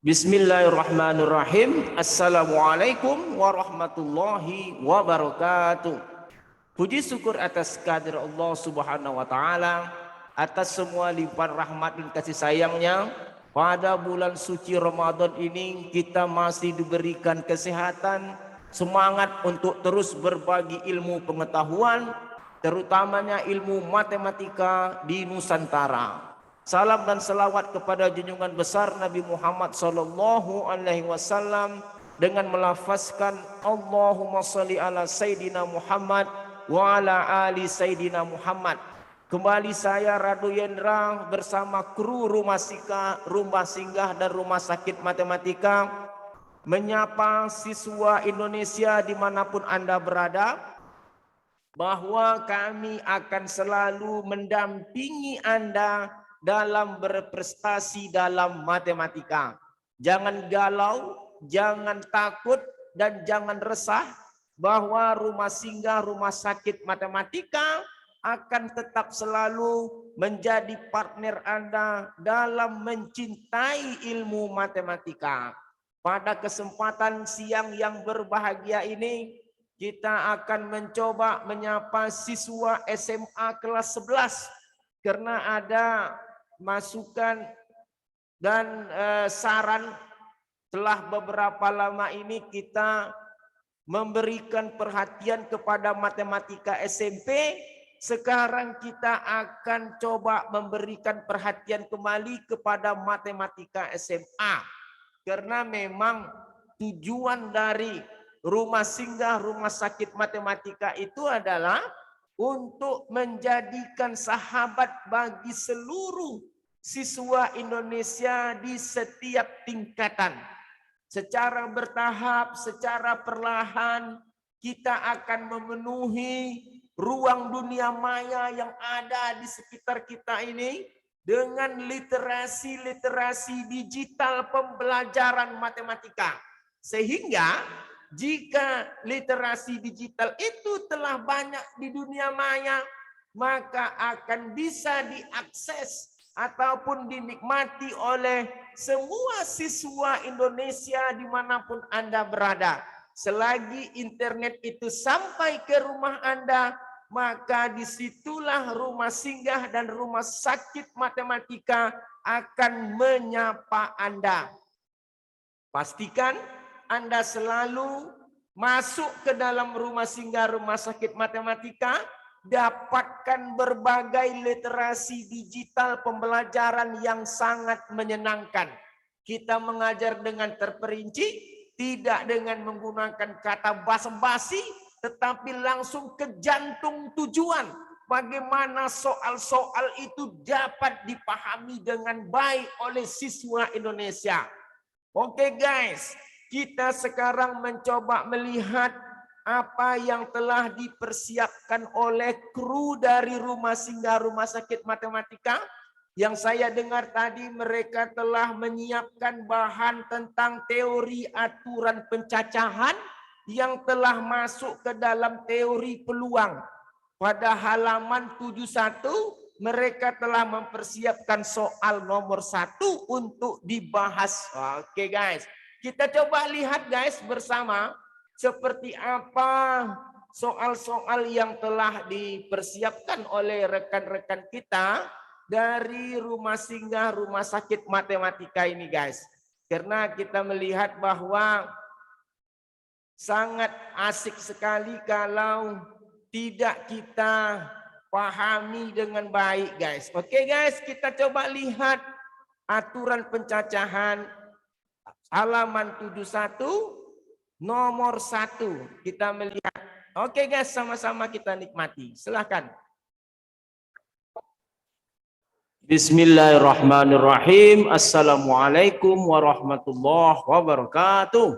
Bismillahirrahmanirrahim. Assalamualaikum warahmatullahi wabarakatuh. Puji syukur atas kehadirat Allah Subhanahu wa taala, atas semua limpahan rahmat dan kasih sayangnya. Pada bulan suci Ramadan ini kita masih diberikan kesehatan, semangat untuk terus berbagi ilmu pengetahuan, terutamanya ilmu matematika di Nusantara. Salam dan selawat kepada junjungan besar Nabi Muhammad sallallahu alaihi wasallam dengan melafazkan Allahumma shalli ala Sayyidina Muhammad wa ala ali Sayyidina Muhammad. Kembali saya Rado Yendra bersama kru Rumah Singgah dan Rumah Sakit Matematika menyapa siswa Indonesia dimanapun Anda berada, bahwa kami akan selalu mendampingi Anda dalam berprestasi dalam matematika. Jangan galau, jangan takut, dan jangan resah bahwa Rumah Singgah Rumah Sakit Matematika akan tetap selalu menjadi partner Anda dalam mencintai ilmu matematika. Pada kesempatan siang yang berbahagia ini, kita akan mencoba menyapa siswa SMA kelas 11 karena ada masukan dan saran. Telah beberapa lama ini kita memberikan perhatian kepada matematika SMP. Sekarang kita akan coba memberikan perhatian kembali kepada matematika SMA. Karena memang tujuan dari Rumah Singgah Rumah Sakit Matematika itu adalah untuk menjadikan sahabat bagi seluruh siswa Indonesia di setiap tingkatan. Secara bertahap, secara perlahan, kita akan memenuhi ruang dunia maya yang ada di sekitar kita ini dengan literasi digital pembelajaran matematika. Sehingga jika literasi digital itu telah banyak di dunia maya, maka akan bisa diakses ataupun dinikmati oleh semua siswa Indonesia dimanapun Anda berada. Selagi internet itu sampai ke rumah Anda, maka disitulah Rumah Singgah dan Rumah Sakit Matematika akan menyapa Anda. Pastikan Anda selalu masuk ke dalam Rumah Singgah Rumah Sakit Matematika, dapatkan berbagai literasi digital pembelajaran yang sangat menyenangkan. Kita mengajar dengan terperinci, tidak dengan menggunakan kata basa-basi, tetapi langsung ke jantung tujuan. Bagaimana soal-soal itu dapat dipahami dengan baik oleh siswa Indonesia. Oke guys, kita sekarang mencoba melihat apa yang telah dipersiapkan oleh kru dari Rumah Singgah Rumah Sakit Matematika. Yang saya dengar tadi mereka telah menyiapkan bahan tentang teori aturan pencacahan yang telah masuk ke dalam teori peluang. Pada halaman 71 mereka telah mempersiapkan soal nomor 1 untuk dibahas. Oke guys, kita coba lihat guys bersama seperti apa soal-soal yang telah dipersiapkan oleh rekan-rekan kita dari Rumah Singgah Rumah Sakit Matematika ini guys. Karena kita melihat bahwa sangat asik sekali kalau tidak kita pahami dengan baik guys. Oke guys, kita coba lihat aturan pencacahan halaman 71 nomor 1. Kita melihat. Oke guys, sama-sama kita nikmati. Silahkan. Bismillahirrahmanirrahim. Assalamualaikum warahmatullahi wabarakatuh.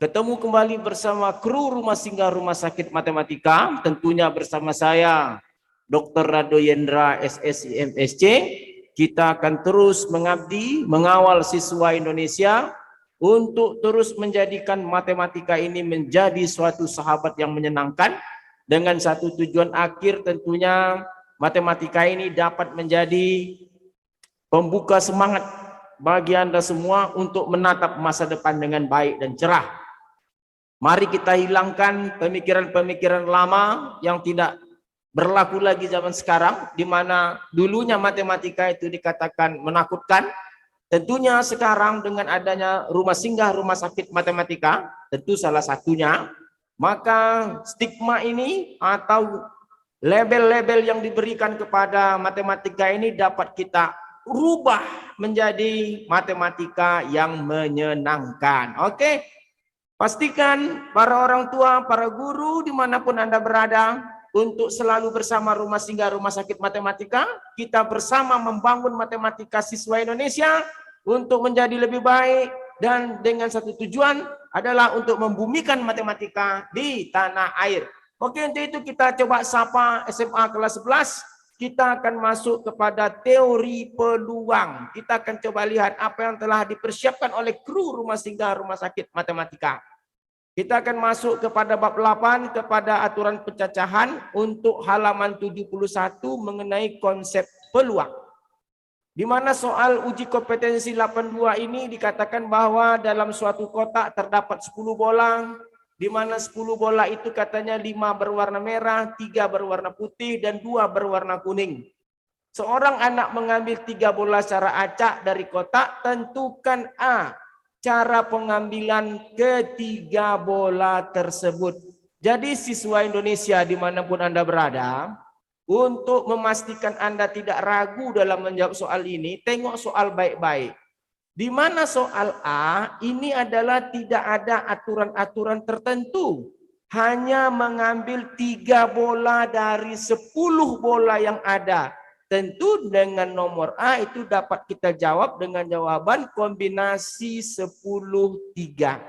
Ketemu kembali bersama kru Rumah Singgah Rumah Sakit Matematika, tentunya bersama saya Dr. Rado Yendra SSI MSc. Kita akan terus mengabdi, mengawal siswa Indonesia untuk terus menjadikan matematika ini menjadi suatu sahabat yang menyenangkan, dengan satu tujuan akhir tentunya matematika ini dapat menjadi pembuka semangat bagi Anda semua untuk menatap masa depan dengan baik dan cerah. Mari kita hilangkan pemikiran-pemikiran lama yang tidak berlaku lagi zaman sekarang, di mana dulunya matematika itu dikatakan menakutkan. Tentunya sekarang dengan adanya rumah singgah rumah sakit matematika, tentu salah satunya, maka stigma ini atau label-label yang diberikan kepada matematika ini dapat kita rubah menjadi matematika yang menyenangkan. Oke, pastikan para orang tua, para guru dimanapun Anda berada, untuk selalu bersama rumah singgah rumah sakit matematika. Kita bersama membangun matematika siswa Indonesia untuk menjadi lebih baik, dan dengan satu tujuan adalah untuk membumikan matematika di tanah air. Oke, untuk itu kita coba sapa SMA kelas 11. Kita akan masuk kepada teori peluang. Kita akan coba lihat apa yang telah dipersiapkan oleh kru rumah singgah rumah sakit matematika. Kita akan masuk kepada bab 8, kepada aturan pencacahan untuk halaman 71 mengenai konsep peluang. Di mana soal uji kompetensi 82 ini dikatakan bahwa dalam suatu kotak terdapat 10 bola, di mana 10 bola itu katanya 5 berwarna merah, 3 berwarna putih, dan 2 berwarna kuning. Seorang anak mengambil 3 bola secara acak dari kotak, tentukan A, cara pengambilan ketiga bola tersebut. Jadi siswa Indonesia dimanapun Anda berada, untuk memastikan Anda tidak ragu dalam menjawab soal ini, tengok soal baik-baik. Di mana soal A ini adalah tidak ada aturan-aturan tertentu. Hanya mengambil 3 bola dari 10 bola yang ada. Tentu dengan nomor A itu dapat kita jawab dengan jawaban kombinasi 10-3.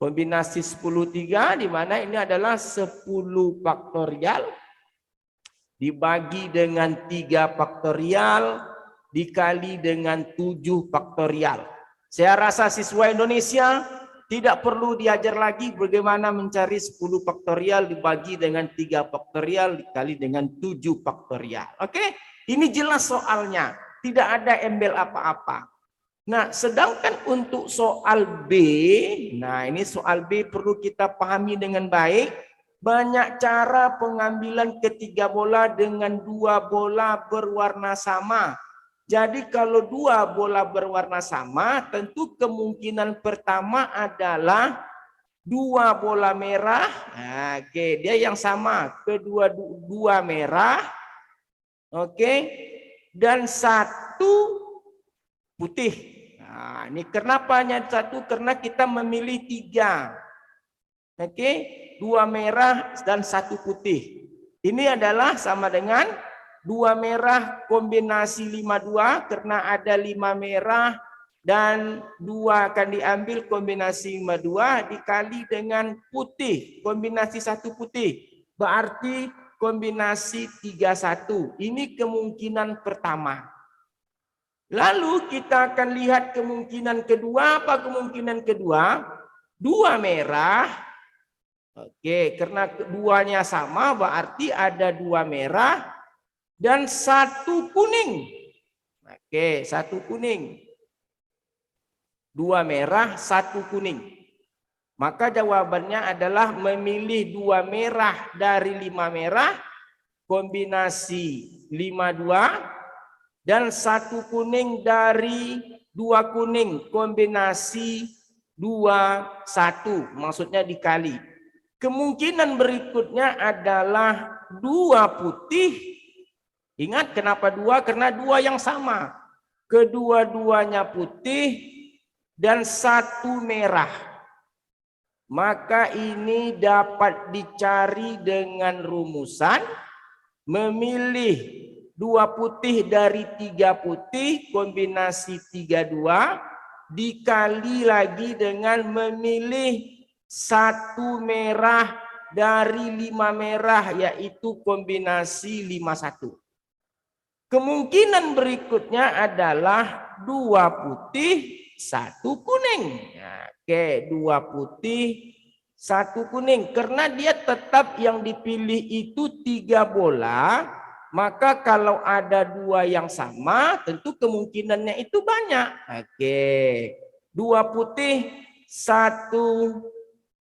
Kombinasi 10-3 di mana ini adalah 10 faktorial dibagi dengan 3 faktorial dikali dengan 7 faktorial. Saya rasa siswa Indonesia tidak perlu diajar lagi bagaimana mencari 10 faktorial dibagi dengan 3 faktorial dikali dengan 7 faktorial. Oke, ini jelas soalnya. Tidak ada embel apa-apa. Nah, sedangkan untuk soal B, nah ini soal B perlu kita pahami dengan baik. Banyak cara pengambilan ketiga bola dengan 2 bola berwarna sama. Jadi kalau 2 bola berwarna sama, tentu kemungkinan pertama adalah 2 bola merah. Nah, oke, dia yang sama. Kedua 2 merah. Oke. Dan 1 putih. Nah, ini kenapa hanya 1? Karena kita memilih 3. Oke, 2 merah dan 1 putih. Ini adalah sama dengan 2 merah kombinasi 52 karena ada 5 merah dan 2 akan diambil kombinasi 52 dikali dengan putih kombinasi 1 putih. Berarti kombinasi 31. Ini kemungkinan pertama. Lalu kita akan lihat kemungkinan kedua. Apa kemungkinan kedua? 2 merah. Oke, karena keduanya sama berarti ada 2 merah dan 1 kuning. Oke, 1 kuning. 2 merah, 1 kuning. Maka jawabannya adalah memilih 2 merah dari 5 merah, kombinasi 52, dan 1 kuning dari 2 kuning, kombinasi 21, maksudnya dikali. Kemungkinan berikutnya adalah 2 putih. Ingat kenapa 2? Karena 2 yang sama. Kedua-duanya putih dan 1 merah. Maka ini dapat dicari dengan rumusan memilih 2 putih dari 3 putih, kombinasi 32, dikali lagi dengan memilih 1 merah dari 5 merah, yaitu kombinasi 51. Kemungkinan berikutnya adalah 2 putih, 1 kuning. Ya, oke, 2 putih, 1 kuning. Karena dia tetap yang dipilih itu 3 bola, Maka kalau ada dua yang sama, tentu kemungkinannya itu banyak. Oke. Dua putih, satu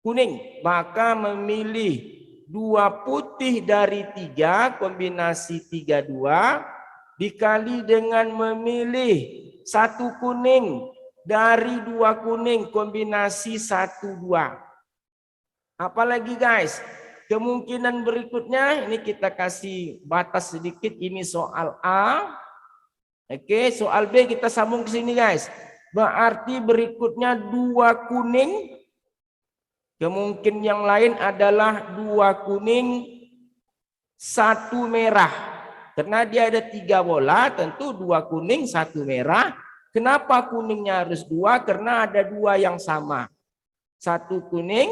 kuning. Maka memilih dua putih dari tiga, kombinasi 32, dikali dengan memilih satu kuning dari dua kuning, kombinasi 1, 2. Apalagi guys, kemungkinan berikutnya, ini kita kasih batas sedikit, ini soal A. Oke, soal B kita sambung ke sini guys. Berarti berikutnya dua kuning. Kemungkinan yang lain adalah dua kuning, satu merah. Karena dia ada 3 bola, tentu dua kuning, satu merah. Kenapa kuningnya harus dua? Karena ada dua yang sama. Satu kuning,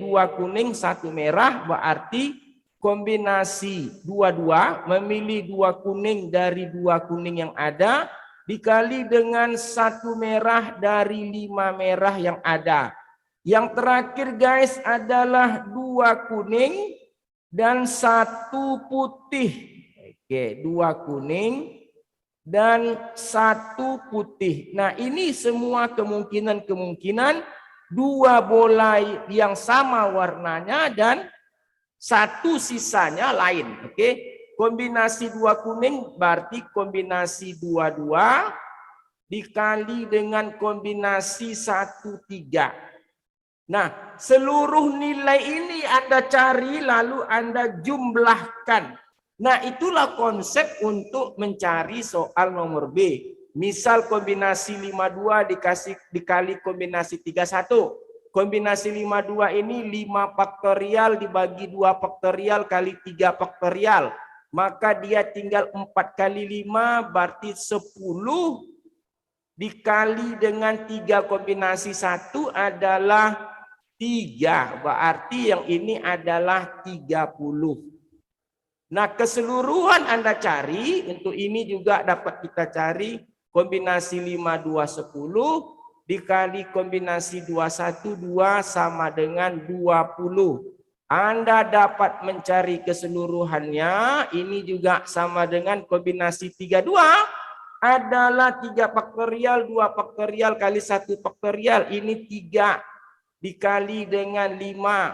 dua kuning, satu merah, berarti kombinasi dua-dua, memilih dua kuning dari dua kuning yang ada, dikali dengan satu merah dari 5 merah yang ada. Yang terakhir guys adalah dua kuning dan satu putih. Oke, dua kuning dan satu putih. Nah, ini semua kemungkinan dua bola yang sama warnanya dan satu sisanya lain. Oke, kombinasi dua kuning berarti kombinasi 22 dikali dengan kombinasi 1, 3. Nah, seluruh nilai ini Anda cari lalu Anda jumlahkan. Nah, itulah konsep untuk mencari soal nomor B. Misal kombinasi 52 dikali kombinasi 31. Kombinasi 52 ini 5 faktorial dibagi 2 faktorial kali 3 faktorial. Maka dia tinggal 4 kali 5 berarti 10 dikali dengan 3 kombinasi 1 adalah 3, berarti yang ini adalah 30. Nah, keseluruhan Anda cari, untuk ini juga dapat kita cari kombinasi 5, 2, 10 dikali kombinasi 2, 1, 2 sama dengan 20. Anda dapat mencari keseluruhannya, ini juga sama dengan kombinasi 32 adalah 3 faktorial, 2 faktorial kali 1 faktorial, ini 3 dikali dengan 5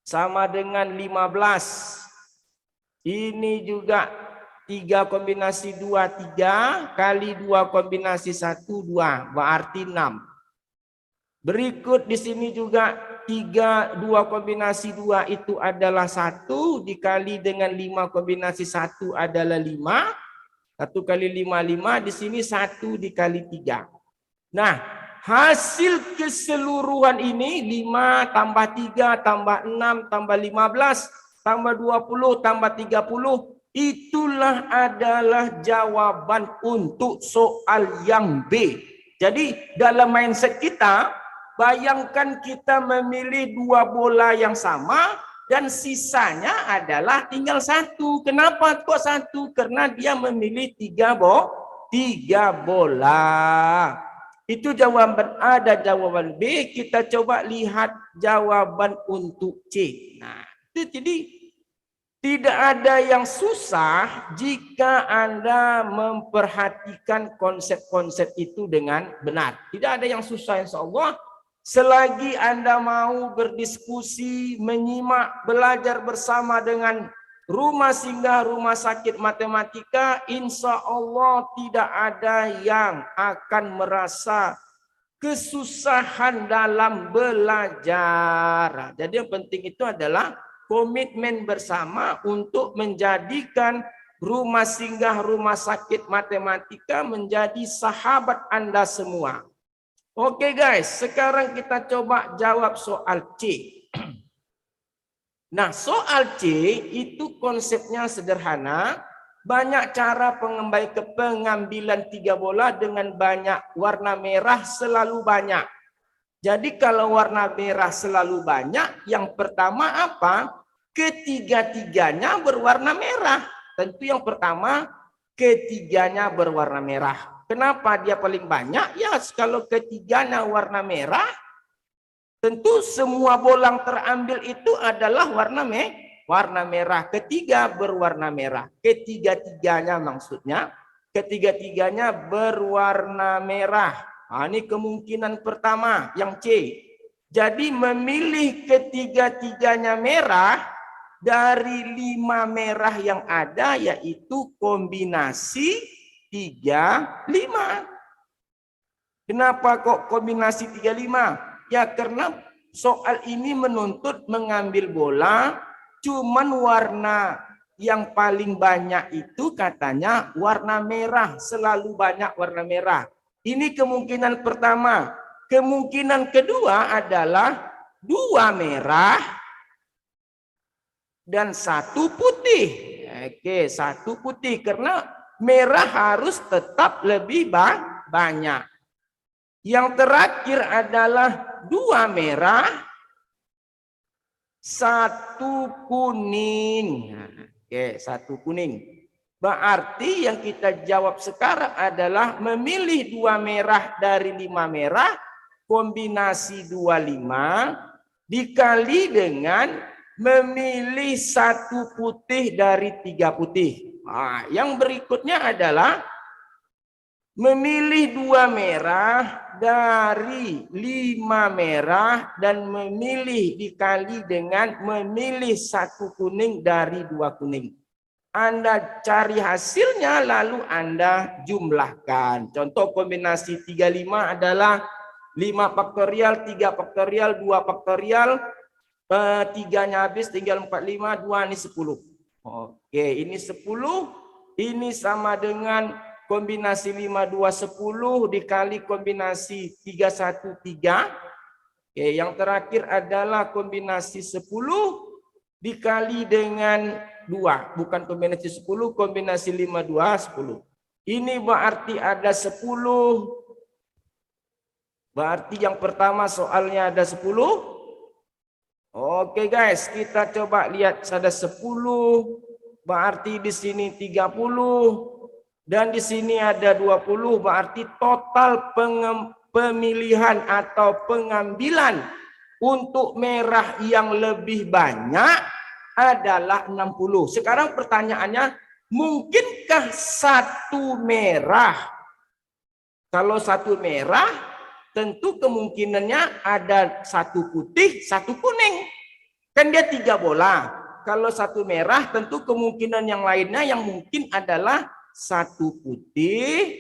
sama dengan 15. Ini juga 3 kombinasi 2, 3 kali 2 kombinasi 1, 2 berarti 6. Berikut di sini juga 3, 2 kombinasi 2 itu adalah 1 dikali dengan 5 kombinasi 1 adalah 5. 1 kali 5, 5. Di sini 1 dikali 3. Nah, hasil keseluruhan ini 5 tambah 3 tambah 6 tambah 15 tambah 20 tambah 30, itulah adalah jawaban untuk soal yang B. Jadi dalam mindset kita, bayangkan kita memilih 2 bola yang sama dan sisanya adalah tinggal 1. Kenapa kok 1? Karena dia memilih 3 bola. Itu jawaban A dan jawaban B. Kita coba lihat jawaban untuk C. Nah, itu jadi tidak ada yang susah jika Anda memperhatikan konsep-konsep itu dengan benar. Tidak ada yang susah, insya Allah. Selagi Anda mau berdiskusi, menyimak, belajar bersama dengan Rumah Singgah Rumah Sakit Matematika, insya Allah tidak ada yang akan merasa kesusahan dalam belajar. Jadi yang penting itu adalah komitmen bersama untuk menjadikan Rumah Singgah Rumah Sakit Matematika menjadi sahabat Anda semua. Oke guys, sekarang kita coba jawab soal C. Nah, soal C itu konsepnya sederhana. Banyak cara pengambilan 3 bola dengan banyak warna merah selalu banyak. Jadi kalau warna merah selalu banyak, yang pertama apa? Ketiga-tiganya berwarna merah. Tentu yang pertama, ketiganya berwarna merah. Kenapa dia paling banyak? Ya, kalau ketiganya warna merah, tentu semua bola yang terambil itu adalah warna warna merah, ketiga berwarna merah. Ketiga-tiganya maksudnya, ketiga-tiganya berwarna merah. Nah, ini kemungkinan pertama yang C. Jadi memilih ketiga-tiganya merah dari 5 merah yang ada, yaitu kombinasi 3, 5. Kenapa kok kombinasi 3, 5? Ya karena soal ini menuntut mengambil bola, cuman warna yang paling banyak itu katanya warna merah, selalu banyak warna merah. Ini kemungkinan pertama. Kemungkinan kedua adalah 2 merah dan 1 putih. Oke, 1 putih karena merah harus tetap lebih banyak. Yang terakhir adalah 2 merah, 1 kuning. Oke, 1 kuning. Berarti yang kita jawab sekarang adalah memilih 2 merah dari 5 merah, kombinasi 25, dikali dengan memilih 1 putih dari 3 putih. Nah, yang berikutnya adalah memilih 2 merah dari 5 merah dan memilih dikali dengan memilih 1 kuning dari 2 kuning. Anda cari hasilnya lalu Anda jumlahkan. Contoh kombinasi 35 adalah 5 faktorial, 3 faktorial, 2 faktorial, 3-nya habis tinggal 45, 2 ini 10. Oke, ini 10, ini sama dengan kombinasi 5, 2, 10 dikali kombinasi 3, 1, 3. Oke, yang terakhir adalah kombinasi 10 dikali dengan 2. Bukan kombinasi 10, kombinasi 5, 2, 10. Ini berarti ada 10. Berarti yang pertama soalnya ada 10. Oke guys, kita coba lihat ada 10. Berarti di sini 30. Dan di sini ada 20, berarti total pemilihan atau pengambilan untuk merah yang lebih banyak adalah 60. Sekarang pertanyaannya, mungkinkah 1 merah? Kalau 1 merah, tentu kemungkinannya ada 1 putih, 1 kuning. Kan dia 3 bola. Kalau 1 merah, tentu kemungkinan yang lainnya yang mungkin adalah 1 putih,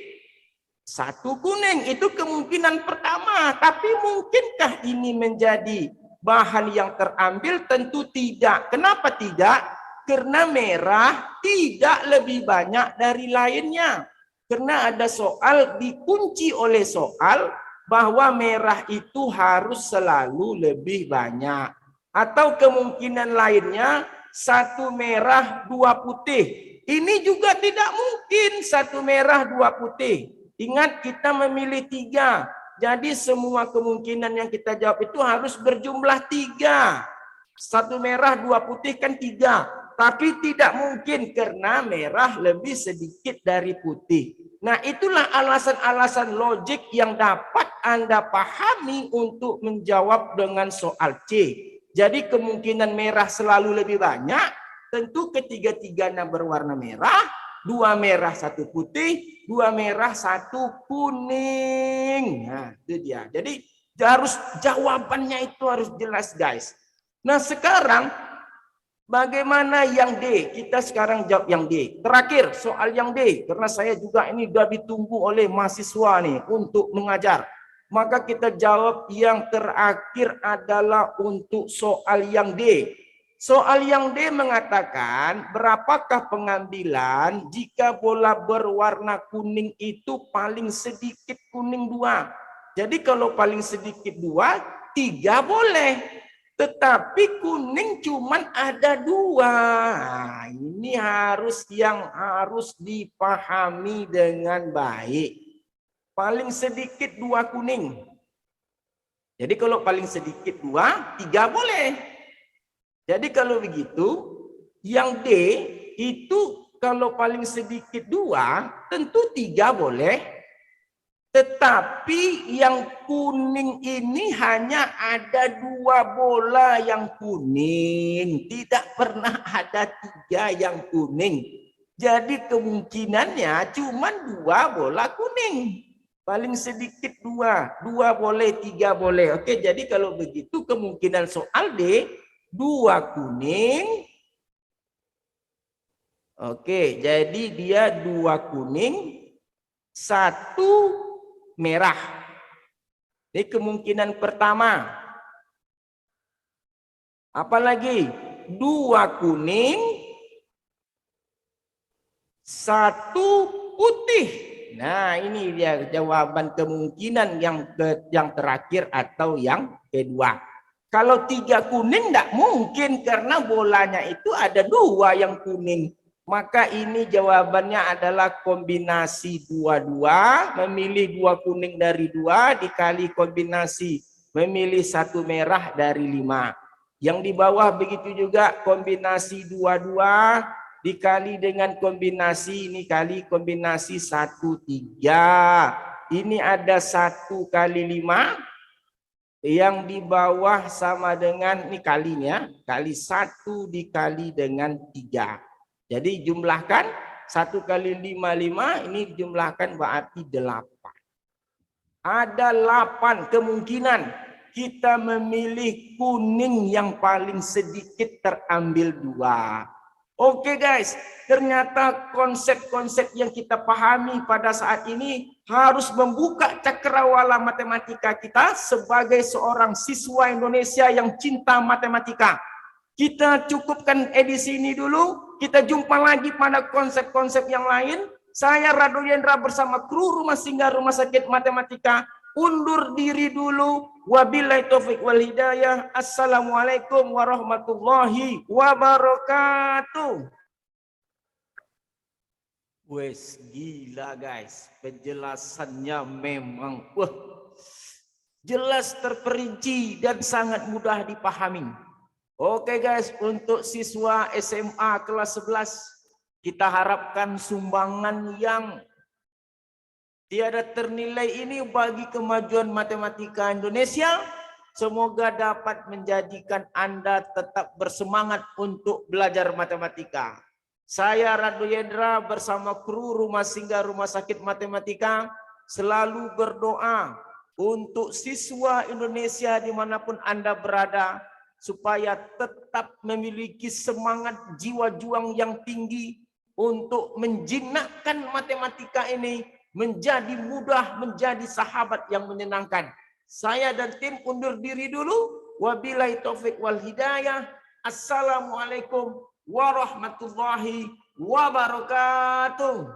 1 kuning. Itu kemungkinan pertama. Tapi mungkinkah ini menjadi bahan yang terambil? Tentu tidak. Kenapa tidak? Karena merah tidak lebih banyak dari lainnya. Karena ada soal dikunci oleh soal bahwa merah itu harus selalu lebih banyak. Atau kemungkinan lainnya 1 merah 2 putih. Ini juga tidak mungkin 1 merah 2 putih. Ingat kita memilih 3. Jadi semua kemungkinan yang kita jawab itu harus berjumlah 3. 1 merah 2 putih kan 3. Tapi tidak mungkin karena merah lebih sedikit dari putih. Nah, itulah alasan-alasan logik yang dapat Anda pahami untuk menjawab dengan soal C. Jadi kemungkinan merah selalu lebih banyak, tentu ketiga-tiganya berwarna merah, 2 merah 1 putih, 2 merah 1 kuning. Nah, itu dia. Jadi harus jawabannya itu harus jelas, guys. Nah, sekarang bagaimana yang D? Kita sekarang jawab yang D. Terakhir soal yang D, karena saya juga ini sudah ditunggu oleh mahasiswa nih untuk mengajar. Maka kita jawab yang terakhir adalah untuk soal yang D. Soal yang D mengatakan berapakah pengambilan jika bola berwarna kuning itu paling sedikit kuning 2. Jadi kalau paling sedikit 2, 3 boleh. Tetapi kuning cuman ada 2. Nah, ini harus dipahami dengan baik. Paling sedikit 2 kuning. Jadi kalau paling sedikit 2, 3 boleh. Jadi kalau begitu, yang D itu kalau paling sedikit 2, tentu 3 boleh. Tetapi yang kuning ini hanya ada 2 bola yang kuning. Tidak pernah ada 3 yang kuning. Jadi kemungkinannya cuma 2 bola kuning. Paling sedikit 2. 2 boleh, 3 boleh. Oke, jadi kalau begitu kemungkinan soal D, 2 kuning. Oke, jadi dia 2 kuning, 1 merah. Ini kemungkinan pertama. Apalagi 2 kuning, 1 putih. Nah, ini dia jawaban kemungkinan yang terakhir atau yang kedua. Kalau 3 kuning tidak mungkin karena bolanya itu ada 2 yang kuning. Maka ini jawabannya adalah kombinasi 2-2, memilih 2 kuning dari 2 dikali kombinasi memilih 1 merah dari 5. Yang di bawah begitu juga kombinasi 2-2 dikali dengan kombinasi ini kali kombinasi 1-3. Ini ada 1 kali 5 yang di bawah sama dengan ini kalinya kali 1 dikali dengan 3. Jadi jumlahkan 1 kali 5, 5. Ini jumlahkan berarti 8. Ada 8 kemungkinan kita memilih kuning yang paling sedikit terambil 2. Oke guys, ternyata konsep-konsep yang kita pahami pada saat ini harus membuka cakrawala matematika kita sebagai seorang siswa Indonesia yang cinta matematika. Kita cukupkan edisi ini dulu. Kita jumpa lagi pada konsep-konsep yang lain. Saya Rado Yendra bersama kru Rumah Singgah Rumah Sakit Matematika undur diri dulu. Wabillahi taufik wal hidayah. Assalamualaikum warahmatullahi wabarakatuh. Wes gila guys, penjelasannya memang jelas, terperinci dan sangat mudah dipahami. Oke guys, untuk siswa SMA kelas 11 kita harapkan sumbangan yang tiada ternilai ini bagi kemajuan matematika Indonesia. Semoga dapat menjadikan Anda tetap bersemangat untuk belajar matematika. Saya Rado Yendra bersama kru Rumah Singgah Rumah Sakit Matematika selalu berdoa untuk siswa Indonesia dimanapun Anda berada, supaya tetap memiliki semangat jiwa juang yang tinggi untuk menjinakkan matematika ini menjadi mudah, menjadi sahabat yang menyenangkan. Saya dan tim undur diri dulu. Wabillahi taufik wal hidayah. Assalamualaikum warahmatullahi wabarakatuh.